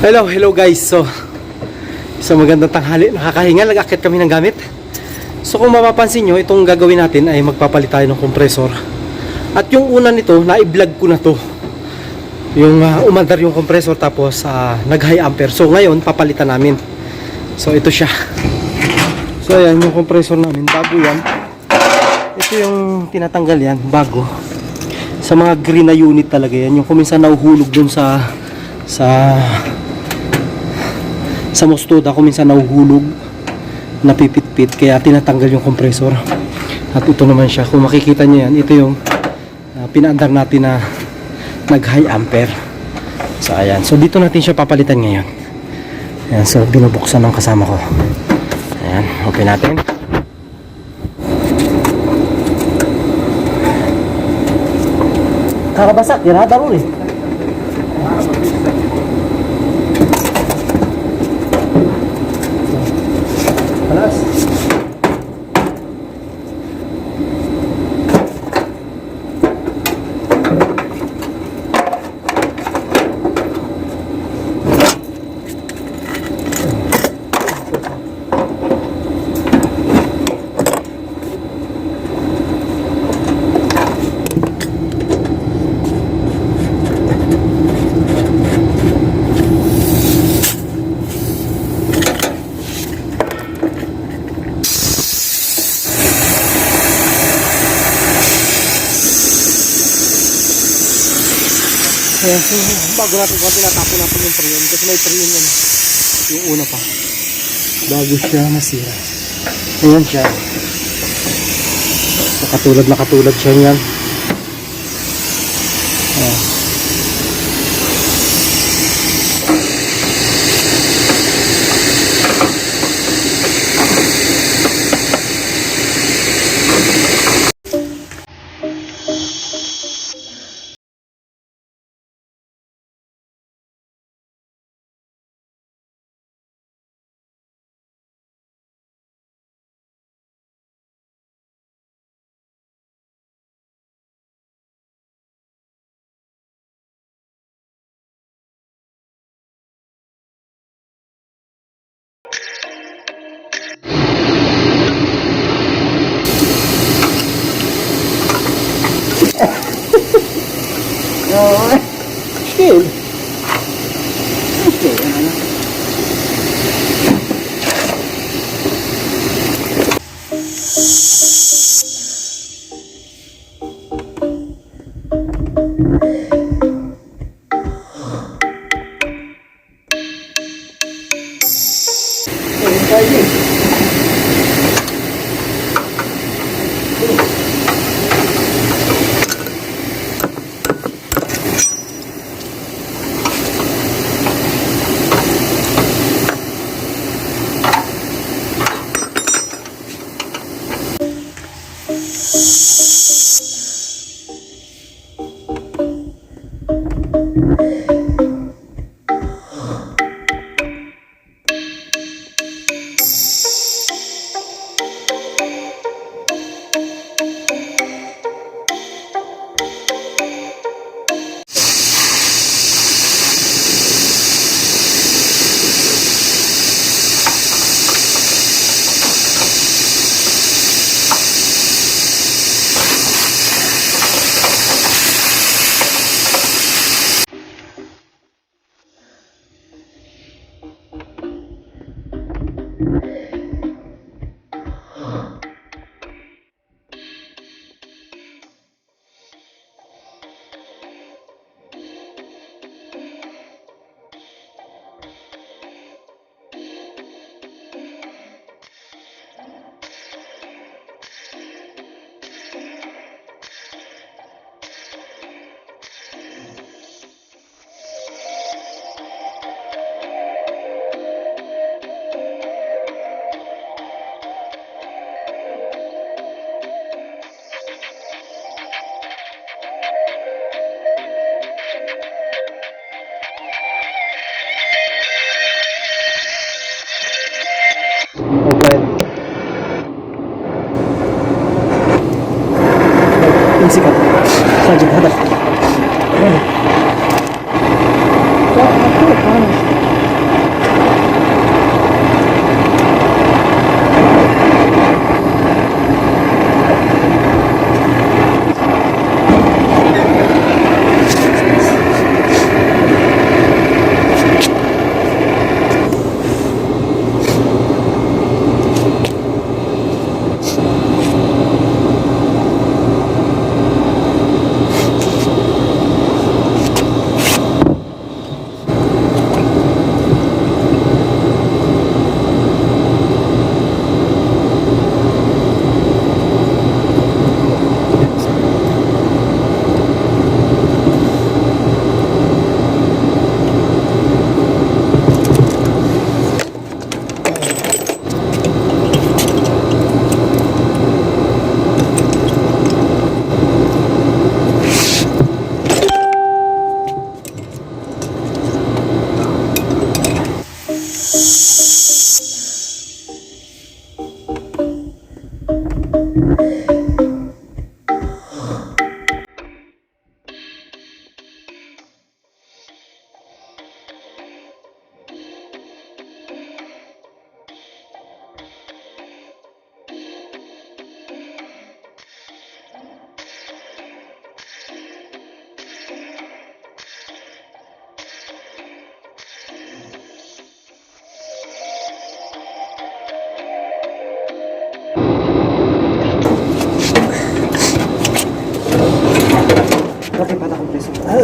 Hello guys. So magandang tanghali. Nakakahinga, nag-akit kami ng gamit. So kung mapapansin nyo, itong gagawin natin ay magpapalit tayo ng compressor. At yung una nito, na-vlog ko na to. Yung umandar yung compressor, tapos nag-high ampere. So ngayon, papalitan namin. So ito siya. So ayan yung compressor namin, bago yan. Ito yung tinatanggal yan, bago. Sa mga green na unit talaga yan. Yung kuminsan nahuhulog dun sa mostoda, kuminsan nahuhulog, napipit-pit, kaya tinatanggal yung compressor. At ito naman siya, kung makikita nyo yan, ito yung pinaandar natin na nag-high ampere. So ayan, so dito natin siya papalitan ngayon. Ayan, so binubuksan ng kasama ko. Ayan, open natin. Kakabasak, yan ha, darul eh. Palas. Ayan, so bago natin kung tinatapon natin yung preyon, kasi may preyon yan, yung una pa bago siya masira. Ayan siya, so katulad siya yan. Ayan. Scale. Okay, ano? Sikat. Saja hadap. Paano?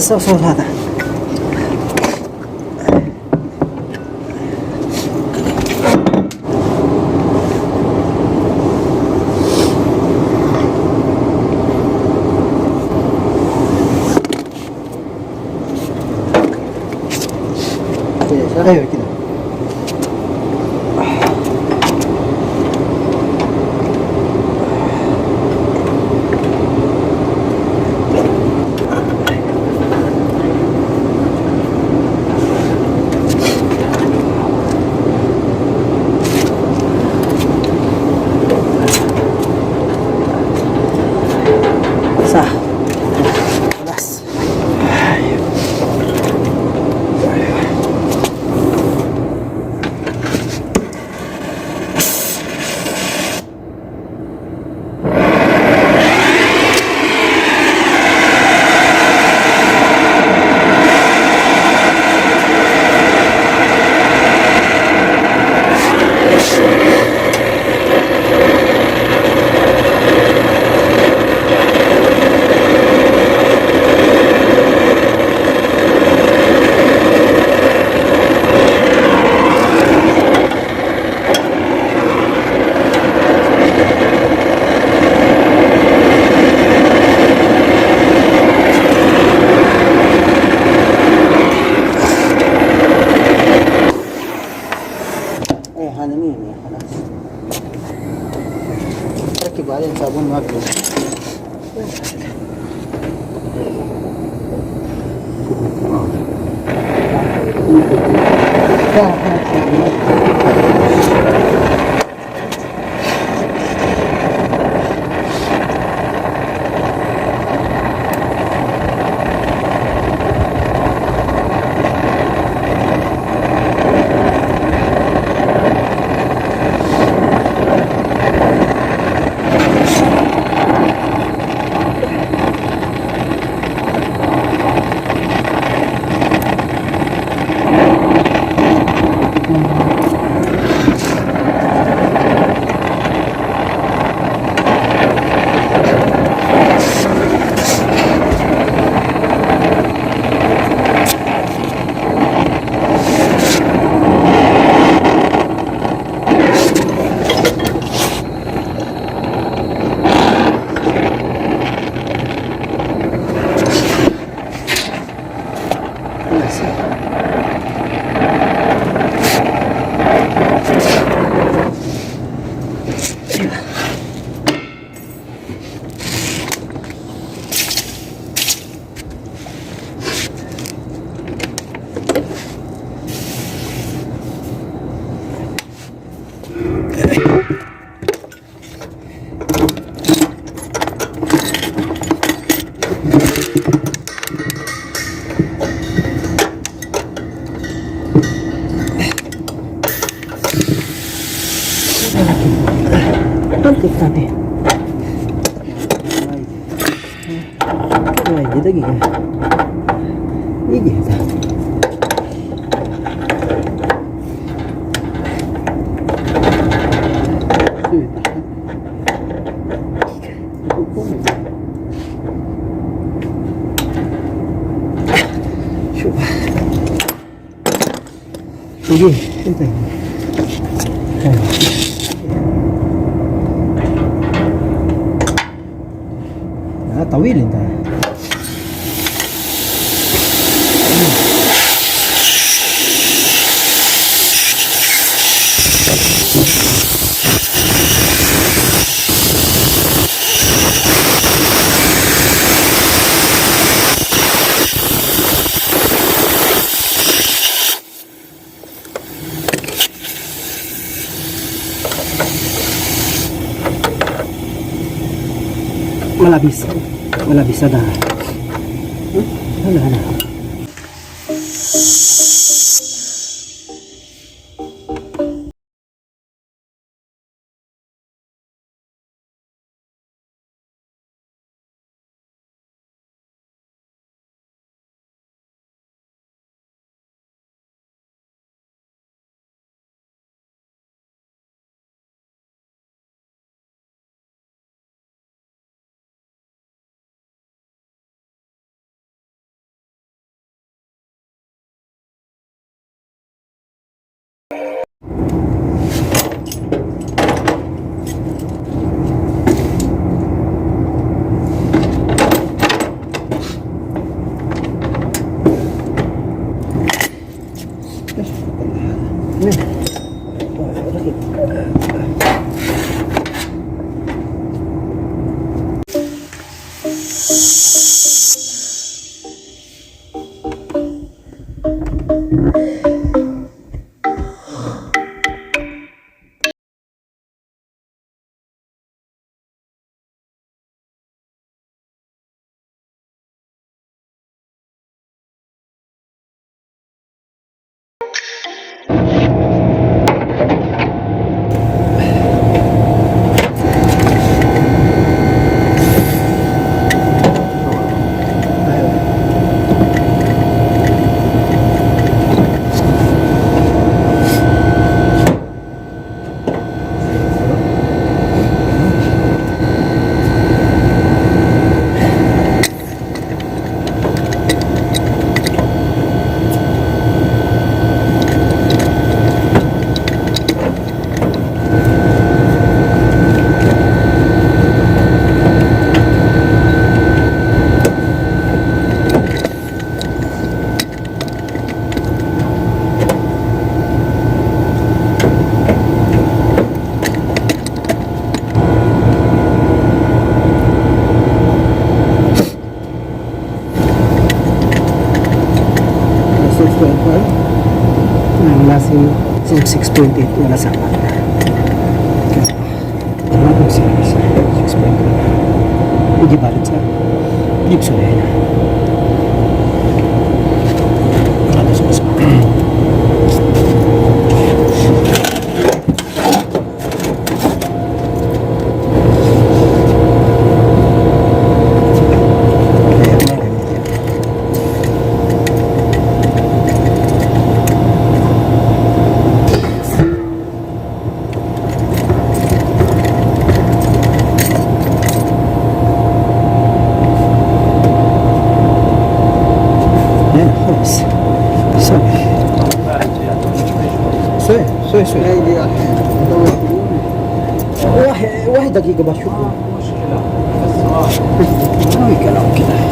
So nada. Ayo kita. Namin ya خلاص ركب عليه صابون مبلول Antik tadi. Ay, dito giga. Igi ta. Sige, ito. Tawilin tayo. Malabis na dahil. Hala. Nasin 6.8 na salamat. Salamat 6.8. Hindi balit sa gipso na yan. Ano sa mas شوي واحد دقيقة بشوف مشكلة بس كلام كده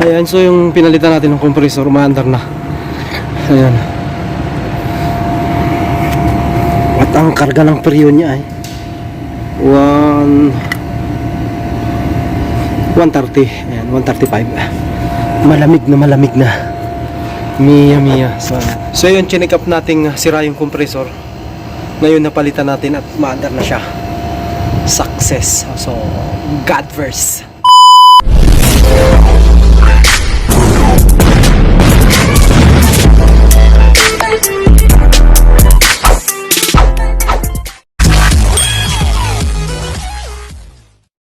Ayan, so yung pinalitan natin ng compressor, umandar na. Ayan. At ang karga ng peryo niya ay 130. Ayan, 135. Malamig na. Mia. So yun, chinek up nating sira yung compressor. Ngayon napalitan natin at maandar na siya. Success. So, God first.